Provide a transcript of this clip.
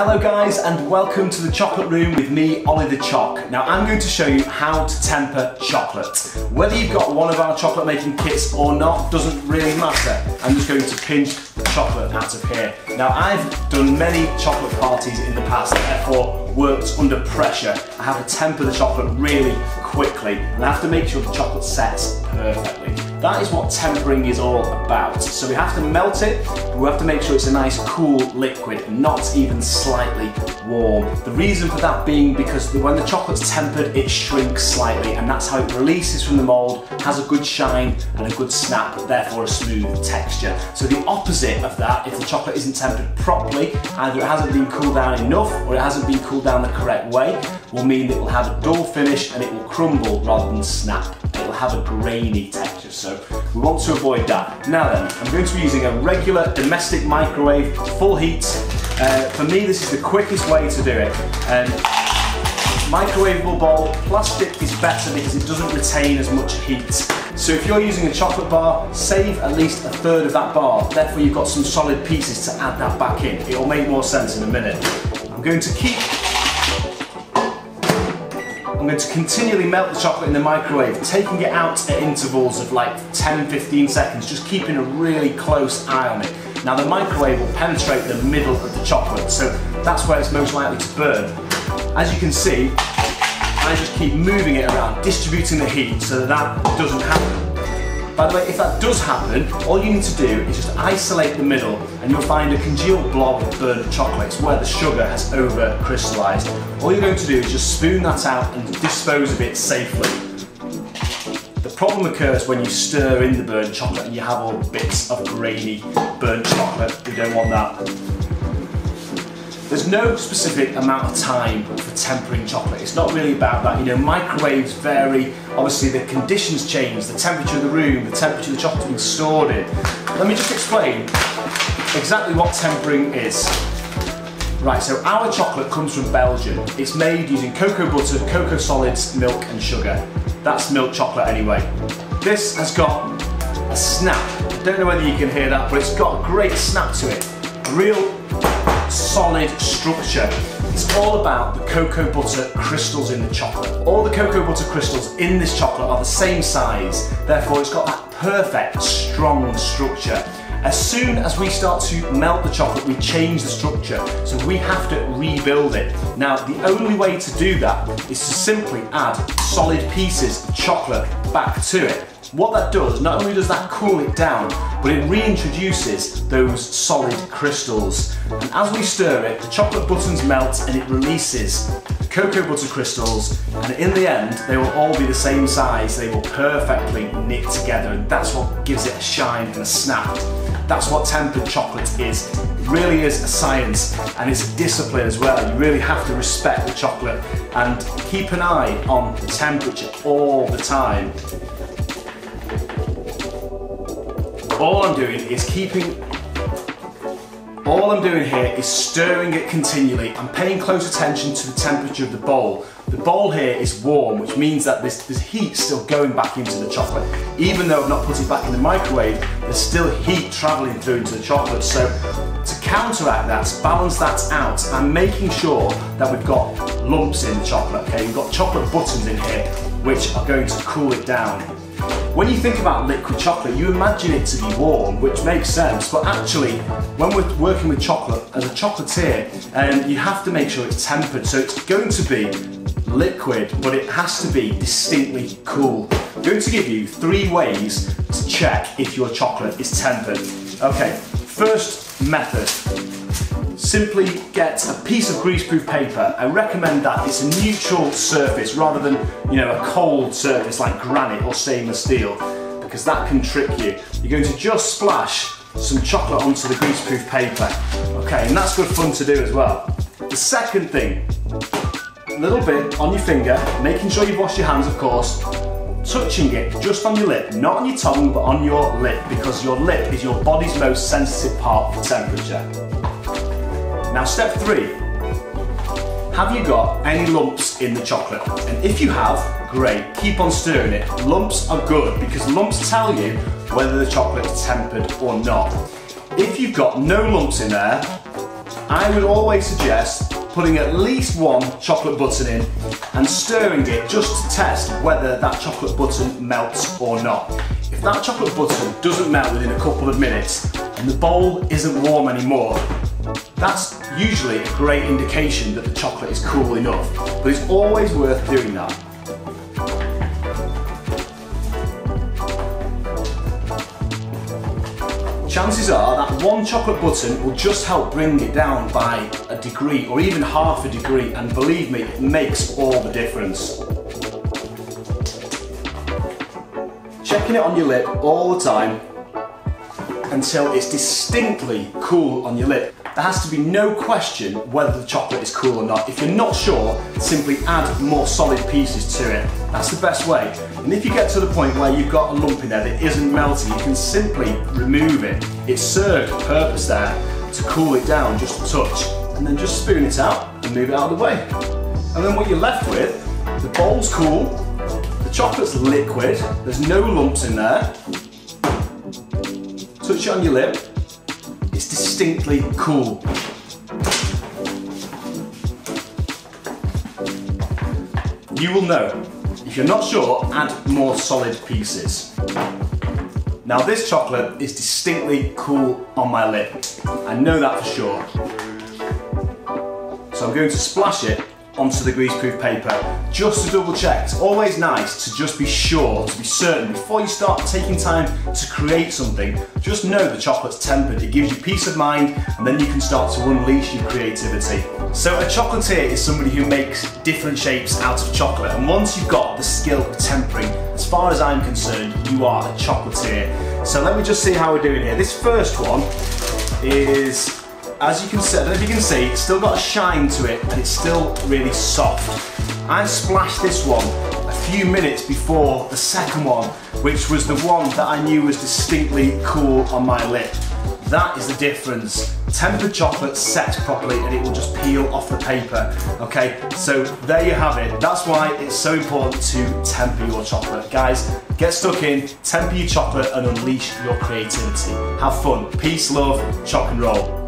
Hello guys, and welcome to the chocolate room with me, Ollie the Choc. Now I'm going to show you how to temper chocolate. Whether you've got one of our chocolate making kits or not doesn't really matter. I'm just going to pinch the chocolate out of here. Now I've done many chocolate parties in the past, therefore worked under pressure. I have to temper the chocolate really quickly and I have to make sure the chocolate sets perfectly. That is what tempering is all about. So we have to melt it, but we have to make sure it's a nice cool liquid and not even slightly warm. The reason for that being because when the chocolate's tempered, it shrinks slightly and that's how it releases from the mould, has a good shine and a good snap, therefore a smooth texture. So the opposite of that, if the chocolate isn't tempered properly, either it hasn't been cooled down enough or it hasn't been cooled down the correct way, will mean that it will have a dull finish and it will crumble rather than snap. It will have a grainy texture, so we want to avoid that. Now then, I'm going to be using a regular domestic microwave, full heat. For me, this is the quickest way to do it. Microwavable bowl, plastic is better because it doesn't retain as much heat. So if you're using a chocolate bar, save at least a third of that bar. Therefore you've got some solid pieces to add that back in. It'll make more sense in a minute. I'm going to continually melt the chocolate in the microwave, taking it out at intervals of like 10-15 seconds, just keeping a really close eye on it. Now the microwave will penetrate the middle of the chocolate, so that's where it's most likely to burn. As you can see, I just keep moving it around, distributing the heat so that doesn't happen. By the way, if that does happen, all you need to do is just isolate the middle and you'll find a congealed blob of burnt chocolate. It's where the sugar has over-crystallised. All you're going to do is just spoon that out and dispose of it safely. The problem occurs when you stir in the burnt chocolate and you have all bits of grainy burnt chocolate. We don't want that. There's no specific amount of time for tempering chocolate. It's not really about that. You know, microwaves vary. Obviously the conditions change, the temperature of the room, the temperature of the chocolate being stored in. Let me just explain exactly what tempering is. Right, so our chocolate comes from Belgium. It's made using cocoa butter, cocoa solids, milk and sugar. That's milk chocolate anyway. This has got a snap. I don't know whether you can hear that, but it's got a great snap to it. A real solid structure. It's all about the cocoa butter crystals in the chocolate. All the cocoa butter crystals in this chocolate are the same size, therefore it's got that perfect, strong structure. As soon as we start to melt the chocolate, we change the structure, so we have to rebuild it. Now, the only way to do that is to simply add solid pieces of chocolate back to it. What that does, not only does that cool it down, but it reintroduces those solid crystals. And as we stir it, the chocolate buttons melt and it releases the cocoa butter crystals, and in the end, they will all be the same size. They will perfectly knit together, and that's what gives it a shine and a snap. That's what tempered chocolate is. It really is a science, and it's a discipline as well. You really have to respect the chocolate and keep an eye on the temperature all the time. All I'm doing here is stirring it continually. I'm paying close attention to the temperature of the bowl. The bowl here is warm, which means that there's heat still going back into the chocolate. Even though I've not put it back in the microwave, there's still heat travelling through into the chocolate. So to counteract that, to balance that out, I'm making sure that we've got lumps in the chocolate, okay? We've got chocolate buttons in here, which are going to cool it down. When you think about liquid chocolate, you imagine it to be warm, which makes sense, but actually, when we're working with chocolate, as a chocolatier, you have to make sure it's tempered, so it's going to be liquid, but it has to be distinctly cool. I'm going to give you 3 ways to check if your chocolate is tempered. Okay, first method. Simply get a piece of greaseproof paper. I recommend that it's a neutral surface rather than, you know, a cold surface like granite or stainless steel, because that can trick you. You're going to just splash some chocolate onto the greaseproof paper. Okay, and that's good fun to do as well. The second thing, a little bit on your finger, making sure you've washed your hands of course, touching it just on your lip, not on your tongue but on your lip, because your lip is your body's most sensitive part for temperature. Now step 3, have you got any lumps in the chocolate? And if you have, great, keep on stirring it. Lumps are good because lumps tell you whether the chocolate is tempered or not. If you've got no lumps in there, I would always suggest putting at least one chocolate button in and stirring it just to test whether that chocolate button melts or not. If that chocolate button doesn't melt within a couple of minutes and the bowl isn't warm anymore, that's usually a great indication that the chocolate is cool enough, but it's always worth doing that. Chances are that one chocolate button will just help bring it down by a degree or even half a degree, and believe me, it makes all the difference. Checking it on your lip all the time until it's distinctly cool on your lip. There has to be no question whether the chocolate is cool or not. If you're not sure, simply add more solid pieces to it. That's the best way. And if you get to the point where you've got a lump in there that isn't melting, you can simply remove it. It served a purpose there to cool it down just a touch. And then just spoon it out and move it out of the way. And then what you're left with, the bowl's cool, the chocolate's liquid, there's no lumps in there. Touch it on your lip. It's distinctly cool. You will know. If you're not sure, add more solid pieces. Now this chocolate is distinctly cool on my lip. I know that for sure. So I'm going to splash it onto the greaseproof paper just to double check. It's always nice to just be sure, to be certain before you start taking time to create something. Just know the chocolate's tempered. It gives you peace of mind, and then you can start to unleash your creativity. So a chocolatier is somebody who makes different shapes out of chocolate, and once you've got the skill of tempering, as far as I'm concerned, you are a chocolatier. So let me just see how we're doing here. This first one is, as you can see, I don't know if you can see, it's still got a shine to it and it's still really soft. I splashed this one a few minutes before the second one, which was the one that I knew was distinctly cool on my lip. That is the difference. Tempered chocolate sets properly and it will just peel off the paper. Okay, so there you have it. That's why it's so important to temper your chocolate. Guys, get stuck in, temper your chocolate and unleash your creativity. Have fun. Peace, love, choc and roll.